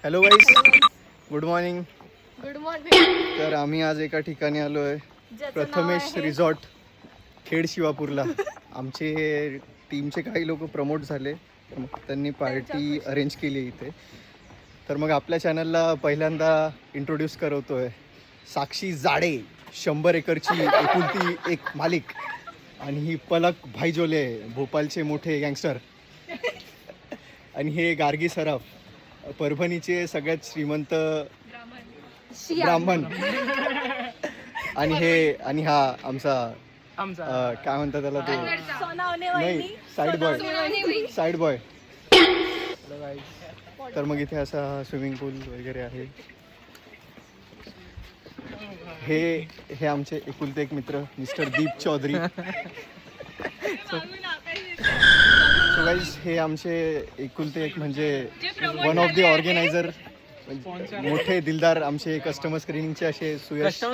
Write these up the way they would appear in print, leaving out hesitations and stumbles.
Hello गाईस, good morning. Good morning. तर आम्ही आज एका ठिकाणी आलो आहे, प्रथमेश रिसॉर्ट, खेड शिवापूरला. आमचे टीमचे काही लोक प्रमोट झाले, तर मग त्यांनी पार्टी अरेंज केली इथे. तर मग आपल्या चॅनलला पहिल्यांदा इंट्रोड्यूस करवतोय साक्षी जाडे, 100 एकरची एकुलती एक मालिक. आणि ही पलक भाईजोले, भोपालचे मोठे गँगस्टर. आणि हे गार्गी सराफ, परभणीचे सगळ्यात श्रीमंत ब्राह्मण. आणि हा आमचा काय म्हणतात त्याला, तो नाही, साईड बॉय. तर मग इथे असा स्विमिंग पूल वगैरे आहे. हे आमचे एकुलते एक मित्र मिस्टर दीप चौधरी. सो गाईज, हे आमचे एकुलते एक म्हणजे वन ऑफ द ऑर्गनायझर, मोठे दिलदार आमचे कस्टमर स्क्रीनिंगचे असे सुयश.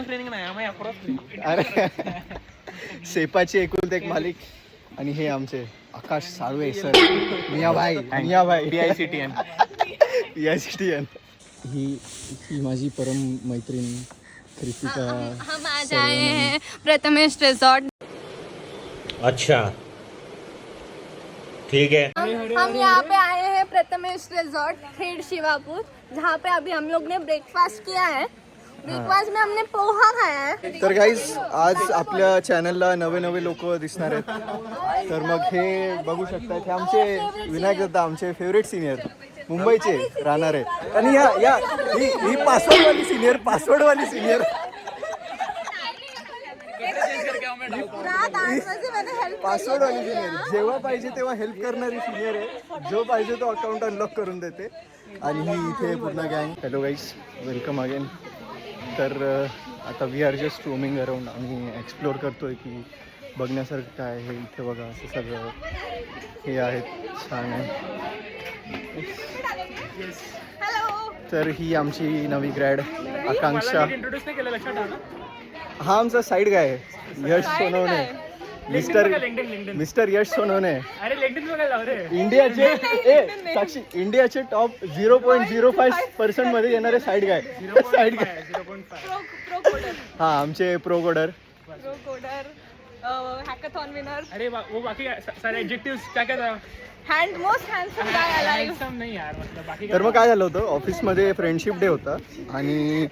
अरे सेपाचे एकुलते एक मालिक. आणि हे आमचे आकाश साळवे सर, मियाभाई PICTN. ही माझी परम मैत्रीण कृतिका. हम आज आए हैं प्रथमेश रिसॉर्ट. अच्छा, ठीक है. हम यहाँ पे आए हैं प्रथमेश रिसॉर्ट खेड़ शिवापुर, जहाँ पे अभी हम लोग ने ब्रेकफास्ट किया है. ब्रेकफास्ट में हमने पोहा खाया है. तर गाईज, आज आपल्या चॅनलला नवे लोक दिसणार आहेत. तर मग हे बघू शकतात, हे आमचे विनायक दत्ता, आमचे फेवरेट सिनियर, मुंबईचे राहणार आहेत. आणि ही पासवर्डवाली सिनियर. रात 8 बजे मैंने हेल्प पासवर्डवाली सिनियर, जेव्हा पाहिजे तेव्हा हेल्प करणारी सिनियर आहे. जो पाहिजे तो अकाउंट अनलॉक करून देते. आणि ही इथे पूर्ण गँग. Hello guys, welcome again. तर आता we are just roaming around. आम्ही एक्सप्लोअर करतोय की बघण्यासारखं काय आहे इथे. बघा, असं सगळं हे आहेत, छान आहे. तर ही आमची नवी ग्रॅड आकांक्षा. हा आमचा साईड गाय आहे, यश सोनवणे. मिस्टर यश सोनवणे. इंडियाचे टॉप 0.05% मध्ये येणारे साईड गाय. हा आमचे प्रो कोडर. हॅकाथॉन विनर. अरे वो बाकी सारे एडजेक्टिव्स क्या क्या था? मोस्ट हँडसम गाय अलाइव. हँडसम नहीं यार, मतलब बाकी तर मग काय झालं होतं, ऑफिसमध्ये फ्रेंडशिप डे होता आणि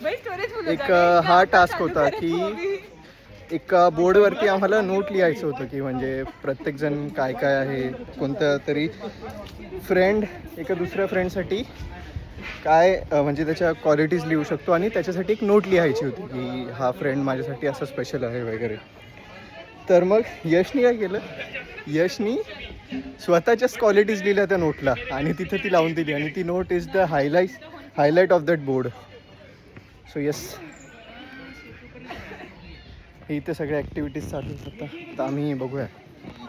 एक हा टास्क होता की एका बोर्डवरती आम्हाला नोट लिहायचं होतं की म्हणजे प्रत्येकजण काय काय आहे, कोणत्या तरी फ्रेंड एका दुसऱ्या फ्रेंडसाठी काय म्हणजे त्याच्या क्वालिटीज लिहू शकतो. आणि त्याच्यासाठी एक नोट लिहायची होती की हा फ्रेंड माझ्यासाठी असं स्पेशल आहे वगैरे. तर मग यशनी काय केलं, यशनी स्वतःच्याच क्वालिटीज लिहिल्या त्या नोटला आणि तिथे ती लावून दिली. आणि ती note is the highlight of that board. So yes, इथे सगळ्या ॲक्टिव्हिटीज चालू होतात. तर आम्ही बघूया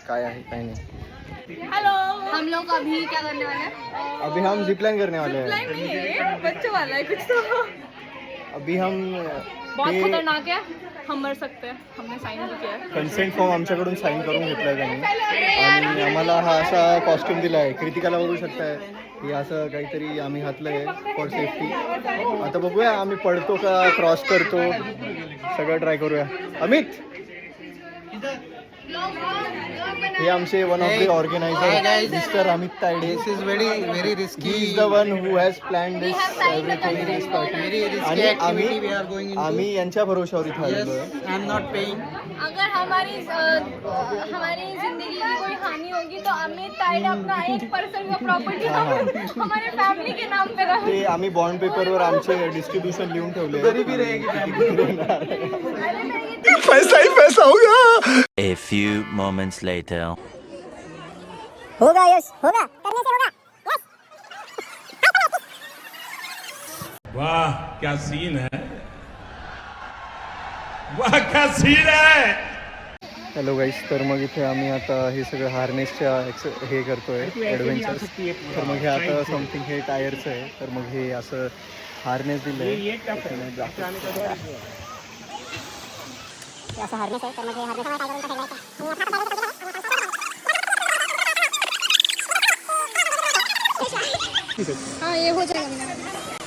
काय आहे काय नाही. हेलो, हम लोग अभी क्या करने वाले हैं? अभी हम जिपलाइन करने वाले हैं. नहीं है, बच्चों वाला है कुछ तो. अभी हम बहुत खतरनाक है, हम मर सकते हैं. हमने साइन भी किया है. कन्सेंट फॉर्म आमच्याकडून साईन करून घेतला आहे त्यांनी. आणि आम्हाला हा असा कॉस्ट्युम दिला आहे. कृतिकाला बघू शकताय, हे असं काहीतरी आम्ही घातलं आहे फॉर सेफ्टी. आता बघूया आम्ही पडतो का क्रॉस करतो, सगळं ट्राय करूया. अमित, हे आमचे one of the organiser mister Amit Tayde. This is very risky. He is the one who has planned this everything, this party. Very risky आणि activity we are going into. आम्ही यांच्या भरोशावर इथे Yes, आलेलो आहे. I am not paying. अगर हमारी जिंदगी की कोई हानि होगी तो अमित तायडे अपना 1% का प्रॉपर्टी हमारे फैमिली के नाम पे रख. ते आम्ही बॉन्ड पेपरवर आमचे डिस्ट्रीब्युशन लिहून ठेवले. गरीबी रहेगी पैसा ही पैसा होगा. A few moments later. होगा यश, होगा, करने से होगा. वाह क्या सीन है, वाह क्या सीन है. हॅलो गाईस, तर मग इथे आम्ही आता हे सगळं हार्नेसच्या हे करतोय ॲडव्हेंचर. तर मग हे आता समथिंग हे टायरचं आहे. तर मग हे असं हार्नेस दिलं आहे. असं हार्नेस आहे. तर मग हे हार्नेस हाँ, ये हो जाएगा.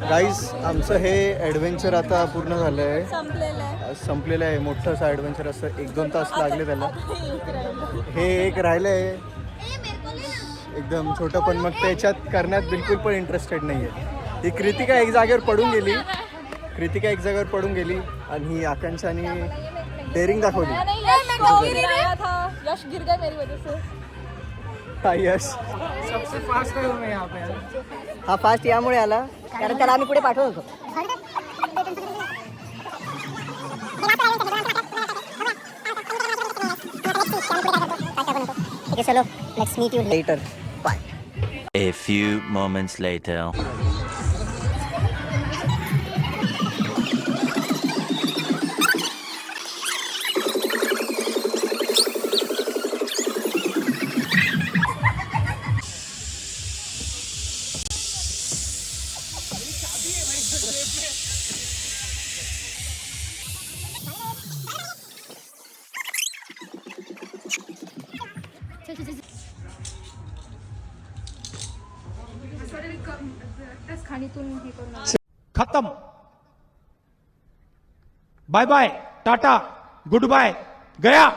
गाईज आमचं हे ॲडव्हेंचर आता पूर्ण झालं आहे, संपलेलं आहे. मोठं असं ॲडव्हेंचर असं 1-2 तास लागले त्याला. हे एक राहिलं आहे एकदम छोटं, पण मग त्याच्यात करण्यात बिलकुल पण इंटरेस्टेड नाही आहे. ही कृतिका एक जागेवर पडून गेली आणि ही आकांक्षाने डेअरिंग दाखवली. यश गिर गया मेरी वजह से. हा यश सबसे फास्ट है मैं यहाँ पे. हा फास्ट यामुळे आला कारण त्याला आम्ही पुढे पाठवत होतो. Okay, चलो let's meet you later. Bye. A few moments later. खत्म. Bye bye, tata, goodbye, गया.